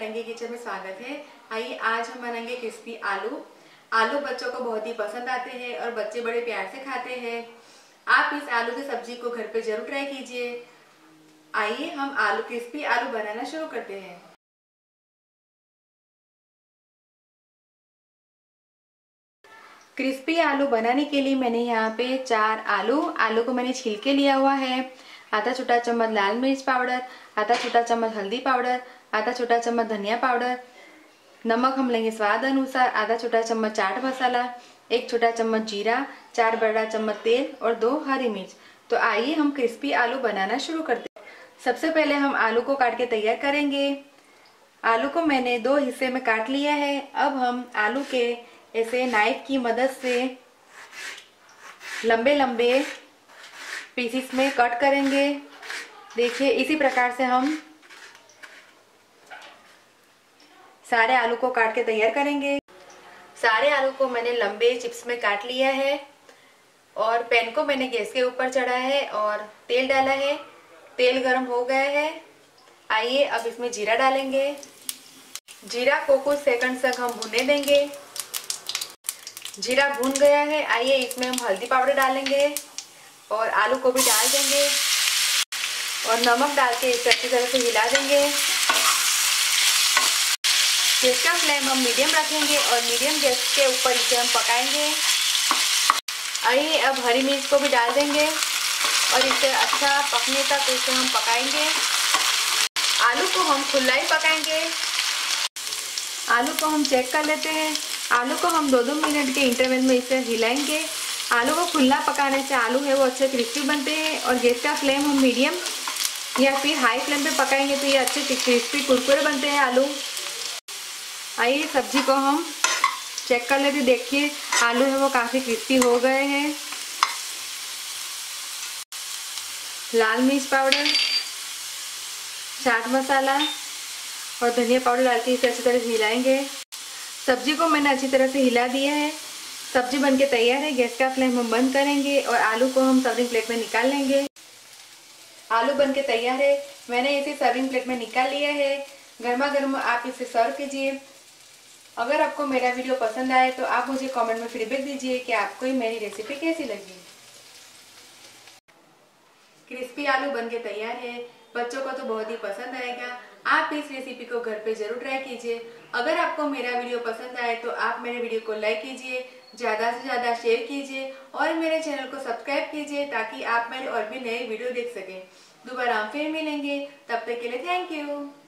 पतंगे किचन में स्वागत है। आइए आज हम बनाएंगे क्रिस्पी आलू। आलू बच्चों को बहुत ही पसंद आते हैं और बच्चे बड़े प्यार से खाते हैं। आप इस आलू की सब्जी को घर पे जरूर ट्राई कीजिए। आइए हम क्रिस्पी आलू बनाना शुरू करते हैं। क्रिस्पी आलू बनाने के लिए मैंने यहाँ पे 4 आलू को मैंने छील के लिया हुआ है। आधा छोटा चम्मच लाल मिर्च पाउडर, आधा छोटा चम्मच हल्दी पाउडर, आधा छोटा चम्मच धनिया पाउडर, नमक हम लेंगे स्वाद अनुसार, आधा छोटा चम्मच चाट मसाला, 1 छोटा चम्मच जीरा, 4 बड़ा चम्मच तेल और 2 हरी मिर्च। तो आइए हम क्रिस्पी आलू बनाना शुरू करते हैं। सबसे पहले हम आलू को काट के तैयार करेंगे। आलू को मैंने 2 हिस्से में काट लिया है। अब हम आलू के ऐसे नाइफ की मदद से लंबे लंबे पीसेस में कट करेंगे। देखिए इसी प्रकार से हम सारे आलू को काट के तैयार करेंगे। सारे आलू को मैंने लंबे चिप्स में काट लिया है और पैन को मैंने गैस के ऊपर चढ़ा है और तेल डाला है। तेल गरम हो गया है। आइए अब इसमें जीरा डालेंगे। जीरा को कुछ सेकंड तक हम भूनने देंगे। जीरा भून गया है। आइए इसमें हम हल्दी पाउडर डालेंगे और आलू को भी डाल देंगे और नमक डाल के इसे अच्छी तरह से हिला देंगे। गैस का फ्लेम हम मीडियम रखेंगे और मीडियम गैस के ऊपर इसे हम पकाएंगे। आइए अब हरी मिर्च को भी डाल देंगे और इसे अच्छा पकने तक इसे हम पकाएंगे। आलू को हम खुला ही पकाएंगे। आलू को हम चेक कर लेते हैं। आलू को हम 2-2 मिनट के इंटरवल में इसे हिलाएंगे। आलू को खुला पकाने से आलू है वो अच्छे क्रिस्पी बनते हैं और गैस का फ्लेम हम मीडियम या फिर हाई फ्लेम पे पकाएंगे तो ये अच्छे क्रिस्पी कुरकुरे बनते हैं आलू। आइए सब्जी को हम चेक कर लेते। देखिए आलू है वो काफ़ी क्रिस्पी हो गए हैं। लाल मिर्च पाउडर, चाट मसाला और धनिया पाउडर डाल के इसे अच्छी तरह से हिलाएंगे। सब्जी को मैंने अच्छी तरह से हिला दिया है। सब्जी बनके तैयार है। गैस का फ्लेम हम बंद करेंगे और आलू को हम सर्विंग प्लेट में निकाल लेंगे। आलू बनके तैयार है। मैंने इसे सर्विंग प्लेट में निकाल लिया है। गर्मा गर्म आप इसे सर्व कीजिए। अगर आपको मेरा वीडियो पसंद आए तो आप मुझे कमेंट में फीडबैक दीजिए कि आपको मेरी रेसिपी कैसी लगी। क्रिस्पी आलू बनके तैयार है। बच्चों को तो बहुत ही पसंद आएगा। आप इस रेसिपी को घर पे जरूर ट्राई कीजिए। अगर आपको मेरा वीडियो पसंद आए तो आप मेरे वीडियो को लाइक कीजिए, ज़्यादा से ज़्यादा शेयर कीजिए और मेरे चैनल को सब्सक्राइब कीजिए ताकि आप मेरे और भी नए वीडियो देख सकें। दोबारा हम फिर मिलेंगे। तब तक के लिए थैंक यू।